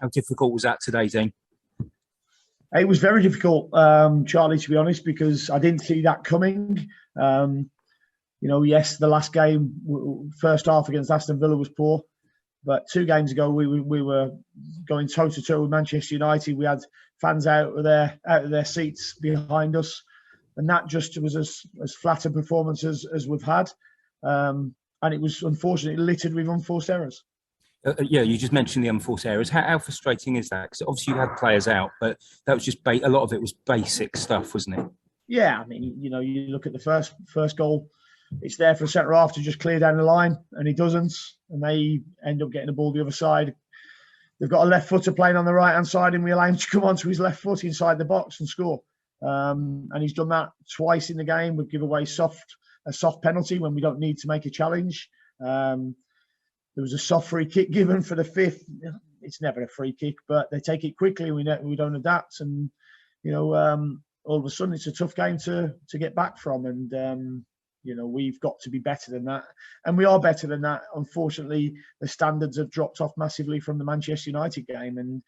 How difficult was that today, Dean? It was very difficult, Charlie, to be honest, because I didn't see that coming. Yes, the last game, first half against Aston Villa was poor, but 2 games ago we were going toe to toe with Manchester United. We had fans out of their seats behind us, and that just was as flat a performance as we've had, and it was unfortunately littered with unforced errors. You just mentioned the unforced errors. How frustrating is that? Because obviously you had players out, but that was just a lot of it was basic stuff, wasn't it? Yeah, I mean, you look at the first goal. It's there for a centre half to just clear down the line, and he doesn't, and they end up getting the ball the other side. They've got a left footer playing on the right hand side, and we allow him to come onto his left foot inside the box and score. And he's done that twice in the game. We've given away a soft penalty when we don't need to make a challenge. There was a soft free kick given for the 5th. It's never a free kick, but they take it quickly. We don't adapt, and all of a sudden it's a tough game to get back from. And we've got to be better than that, and we are better than that. Unfortunately, the standards have dropped off massively from the Manchester United game. And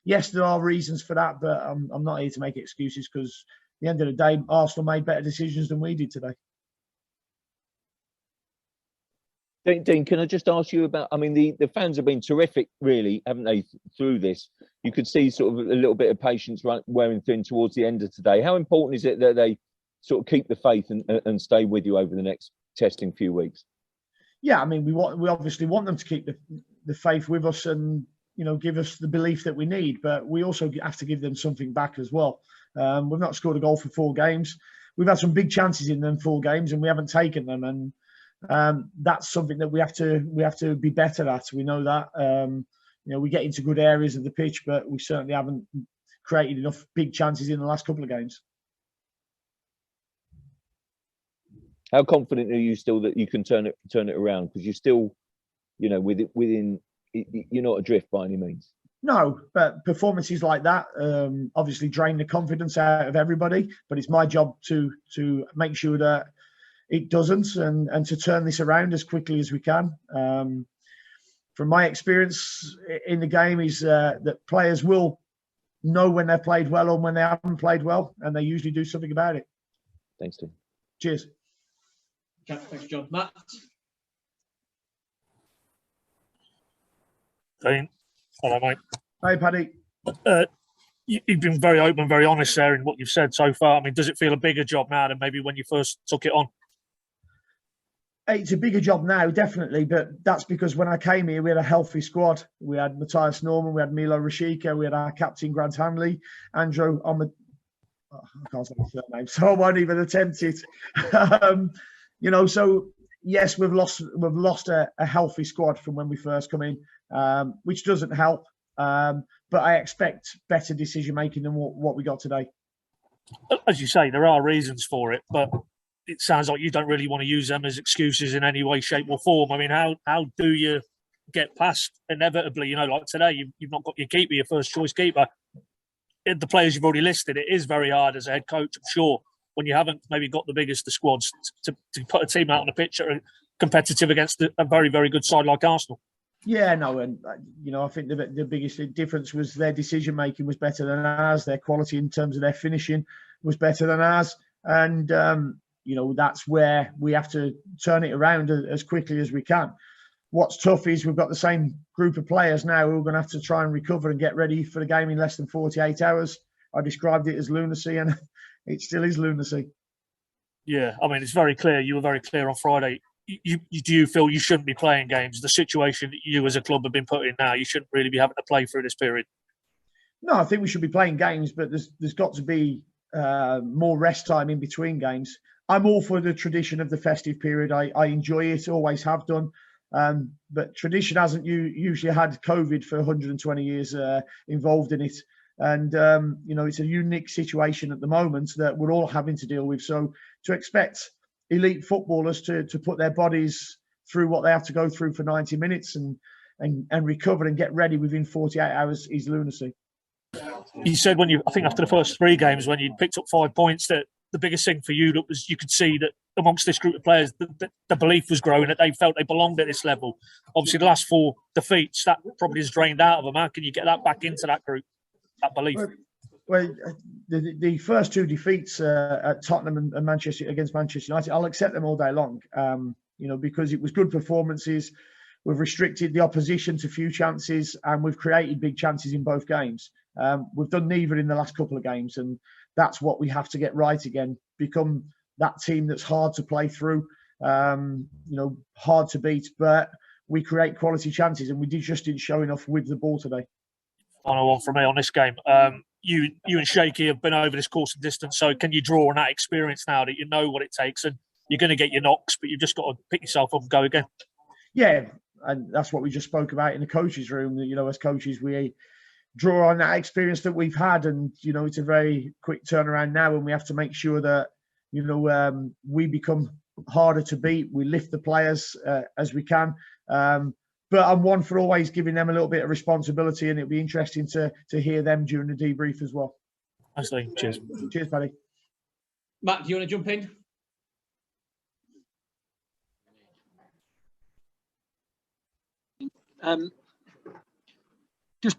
yes, there are reasons for that, but I'm not here to make excuses, because at the end of the day, Arsenal made better decisions than we did today. Dean, can I just ask you about, I mean, the fans have been terrific, really, haven't they, through this? You could see sort of a little bit of patience wearing thin towards the end of today. How important is it that they sort of keep the faith and stay with you over the next testing few weeks? Yeah, I mean, we obviously want them to keep the faith with us and, give us the belief that we need, but we also have to give them something back as well. We've not scored a goal for 4 games. We've had some big chances in them 4 games and we haven't taken them. And that's something that we have to be better at. We know that. We get into good areas of the pitch, but we certainly haven't created enough big chances in the last couple of games. How confident are you still that you can turn it around? Because you're still, within. You're not adrift by any means. No, but performances like that obviously drain the confidence out of everybody. But it's my job to make sure that it doesn't, and to turn this around as quickly as we can. From my experience in the game is that players will know when they've played well or when they haven't played well, and they usually do something about it. Thanks, Tim. Cheers. Okay, thanks, John. Matt? Dean, hello, mate. Hey, Paddy. You've been very open, very honest there in what you've said so far. I mean, does it feel a bigger job now than maybe when you first took it on? It's a bigger job now, definitely, but that's because when I came here, we had a healthy squad. We had Matthias Norman, we had Milo Rashika, we had our captain Grant Hanley, Andrew I can't say his surname, so I won't even attempt it. So yes, we've lost a healthy squad from when we first come in, which doesn't help. But I expect better decision making than what we got today. As you say, there are reasons for it, but it sounds like you don't really want to use them as excuses in any way, shape, or form. I mean, how do you get past inevitably? Like today, you've not got your keeper, your first choice keeper. The players you've already listed, it is very hard as a head coach, I'm sure, when you haven't maybe got the biggest of squads to put a team out on the pitch that are competitive against a very, very good side like Arsenal. Yeah, no, and I think the biggest difference was their decision making was better than ours. Their quality in terms of their finishing was better than ours, and that's where we have to turn it around as quickly as we can. What's tough is we've got the same group of players now who are going to have to try and recover and get ready for the game in less than 48 hours. I described it as lunacy, and it still is lunacy. Yeah, I mean, it's very clear. You were very clear on Friday. Do you feel you shouldn't be playing games? The situation that you as a club have been put in now, you shouldn't really be having to play through this period. No, I think we should be playing games, but there's got to be more rest time in between games. I'm all for the tradition of the festive period. I enjoy it, always have done. But tradition hasn't usually had COVID for 120 years involved in it. And, it's a unique situation at the moment that we're all having to deal with. So to expect elite footballers to put their bodies through what they have to go through for 90 minutes and recover and get ready within 48 hours is lunacy. You said I think after the first 3 games, when you picked up 5 points, that the biggest thing for you was you could see that amongst this group of players, the belief was growing that they felt they belonged at this level. Obviously, the last 4 defeats, that probably is drained out of them. How can you get that back into that group, that belief? Well, the first 2 defeats at Tottenham and Manchester against Manchester United, I'll accept them all day long. Because it was good performances. We've restricted the opposition to few chances, and we've created big chances in both games. We've done neither in the last couple of games, and that's what we have to get right again. Become that team that's hard to play through, hard to beat, but we create quality chances, and we just didn't show enough with the ball today. Final one from me on this game. You and Shaky have been over this course and distance, so can you draw on that experience now that you know what it takes, and you're going to get your knocks, but you've just got to pick yourself up and go again? Yeah, and that's what we just spoke about in the coaches' room. As coaches, we draw on that experience that we've had, and it's a very quick turnaround now, and we have to make sure that we become harder to beat. We lift the players as we can, but I'm one for always giving them a little bit of responsibility, and it'll be interesting to hear them during the debrief as well. Absolutely. Cheers. Cheers, Paddy. Matt, do you want to jump in?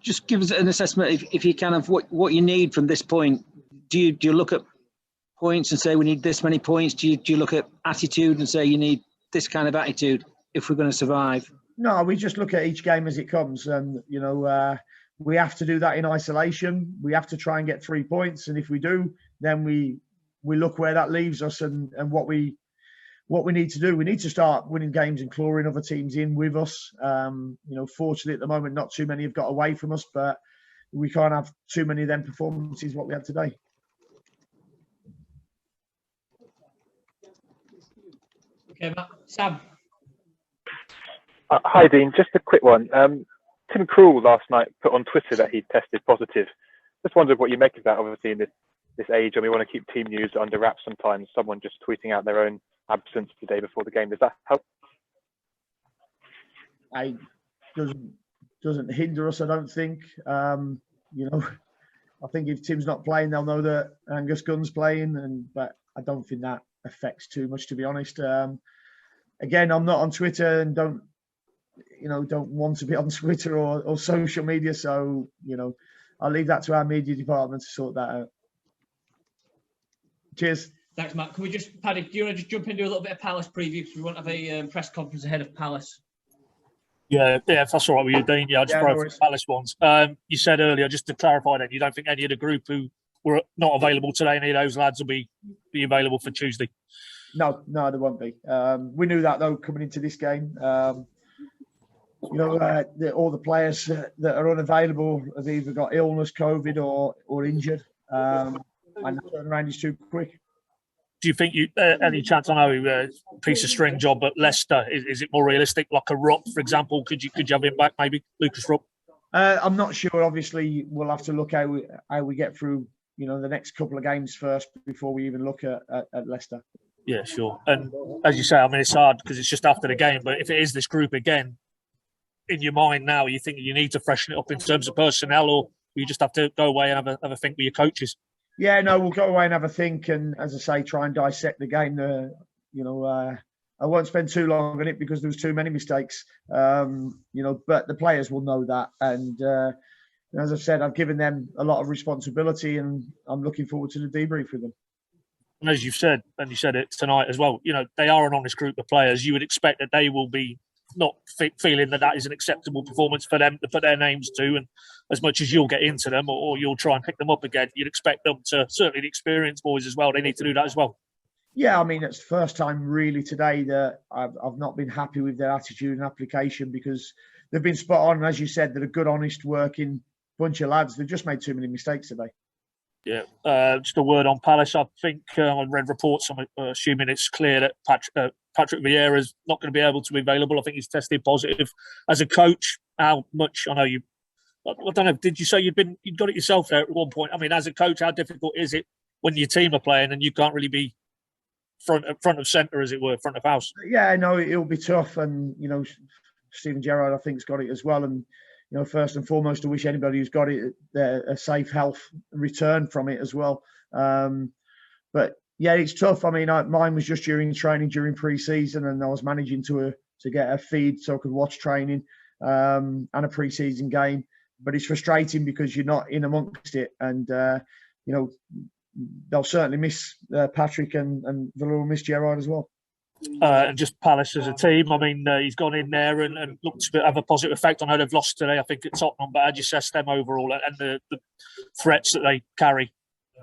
Just give us an assessment, if you can, of what you need from this point. Do you look at points and say we need this many points? Do you look at attitude and say you need this kind of attitude if we're going to survive? No, we just look at each game as it comes, and we have to do that in isolation. We have to try and get 3 points, and if we do, then we look where that leaves us and what we need to do. We need to start winning games and clawing other teams in with us. Fortunately at the moment, not too many have got away from us, but we can't have too many of them performances what we had today. Okay, Matt. Sam. Hi, Dean. Just a quick one. Tim Krul last night put on Twitter that he tested positive. Just wondered what you make of that. Obviously, in this age, and we want to keep team news under wraps sometimes. Someone just tweeting out their own absence the day before the game. Does that help? Doesn't hinder us, I don't think. I think if Tim's not playing, they'll know that Angus Gunn's playing, but I don't think that affects too much, to be honest. Again, I'm not on Twitter and don't want to be on Twitter or social media, so I'll leave that to our media department to sort that out. Cheers. Thanks, Matt. Can we just, Paddy, do you want to just jump into a little bit of Palace preview? Because we won't have a press conference ahead of Palace. Yeah, if that's all right with you, Dean. Yeah, I'll just throw no for the Palace ones. You said earlier, just to clarify that, you don't think any of the group who were not available today, any of those lads will be available for Tuesday? No, they won't be. We knew that, though, coming into this game. All the players that are unavailable have either got illness, COVID, or injured. And the turnaround is too quick. Do you think any chance? I know piece of string job, but Leicester, is it more realistic? Like a Rupp, for example, could you have him back? Maybe Lucas Rupp. I'm not sure. Obviously, we'll have to look how we get through. The next couple of games first before we even look at Leicester. Yeah, sure. And as you say, I mean, it's hard because it's just after the game. But if it is this group again, in your mind now, you think you need to freshen it up in terms of personnel, or you just have to go away and have a think with your coaches? Yeah, no, we'll go away and have a think, and as I say, try and dissect the game. I won't spend too long on it because there was too many mistakes. But the players will know that, and as I've said, I've given them a lot of responsibility, and I'm looking forward to the debrief with them. And as you've said, and you said it tonight as well, they are an honest group of players. You would expect that they will be not feeling that is an acceptable performance for them to put their names to, and as much as you'll get into them or you'll try and pick them up again, you'd expect them to, certainly the experienced boys as well, they need to do that as well. Yeah, I mean, it's the first time really today that I've not been happy with their attitude and application, because they've been spot on, and as you said, they're a good, honest, working bunch of lads. They've just made too many mistakes today. Yeah, just a word on Palace. I think I read reports. I'm assuming it's clear that Patrick Vieira is not going to be able to be available. I think he's tested positive. As a coach, how much? I know you. I don't know. Did you say you'd got it yourself there at one point? I mean, as a coach, how difficult is it when your team are playing and you can't really be front of centre, as it were, front of house? Yeah, no, it'll be tough, and Steven Gerrard, I think, has got it as well, and. First and foremost, I wish anybody who's got it a safe health return from it as well. But Yeah, it's tough. I mean, mine was just during training, during pre-season, and I was managing to get a feed so I could watch training and a pre-season game. But it's frustrating because you're not in amongst it, and you know, they'll certainly miss Patrick, and they'll miss Gerard as well. And just Palace as a team. I mean, he's gone in there and looked to have a positive effect. I know they've lost today, I think, at Tottenham, but how do you assess them overall and the threats that they carry?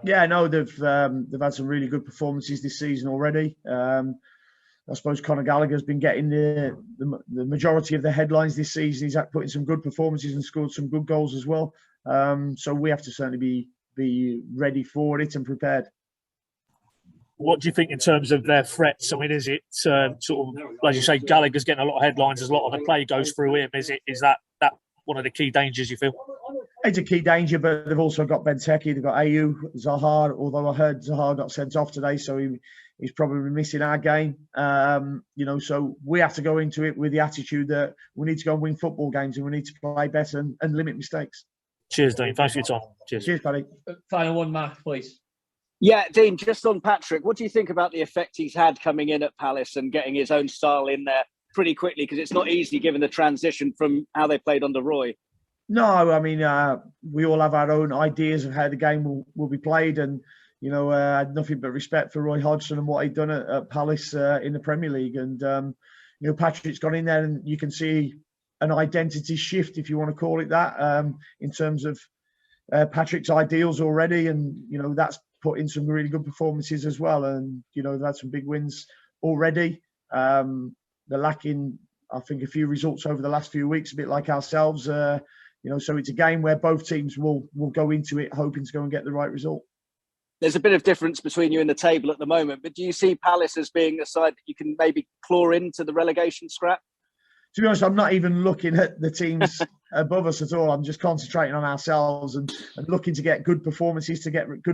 Yeah, no, they've had some really good performances this season already. I suppose Conor Gallagher's been getting the majority of the headlines this season. He's put in some good performances and scored some good goals as well. So we have to certainly be ready for it and prepared. What do you think in terms of their threats? I mean, is it sort of, as you say, Gallagher's getting a lot of headlines, as a lot of the play goes through him. Is that one of the key dangers you feel? It's a key danger, but they've also got Benteke, they've got Ayew, Zaha, although I heard Zaha got sent off today, so he's probably missing our game. So we have to go into it with the attitude that we need to go and win football games, and we need to play better and limit mistakes. Cheers, Dean. Thanks for your time. Cheers, Paddy. Final one, Mark, please. Yeah, Dean, just on Patrick, what do you think about the effect he's had coming in at Palace and getting his own style in there pretty quickly? Because it's not easy given the transition from how they played under Roy. No, I mean, we all have our own ideas of how the game will be played. And, I had nothing but respect for Roy Hodgson and what he'd done at Palace in the Premier League. And, Patrick's gone in there and you can see an identity shift, if you want to call it that, in terms of Patrick's ideals already. And, that's put in some really good performances as well. And, they've had some big wins already. They're lacking, I think, a few results over the last few weeks, a bit like ourselves. So it's a game where both teams will go into it hoping to go and get the right result. There's a bit of difference between you and the table at the moment, but do you see Palace as being a side that you can maybe claw into the relegation scrap? To be honest, I'm not even looking at the teams above us at all. I'm just concentrating on ourselves and looking to get good performances, to get good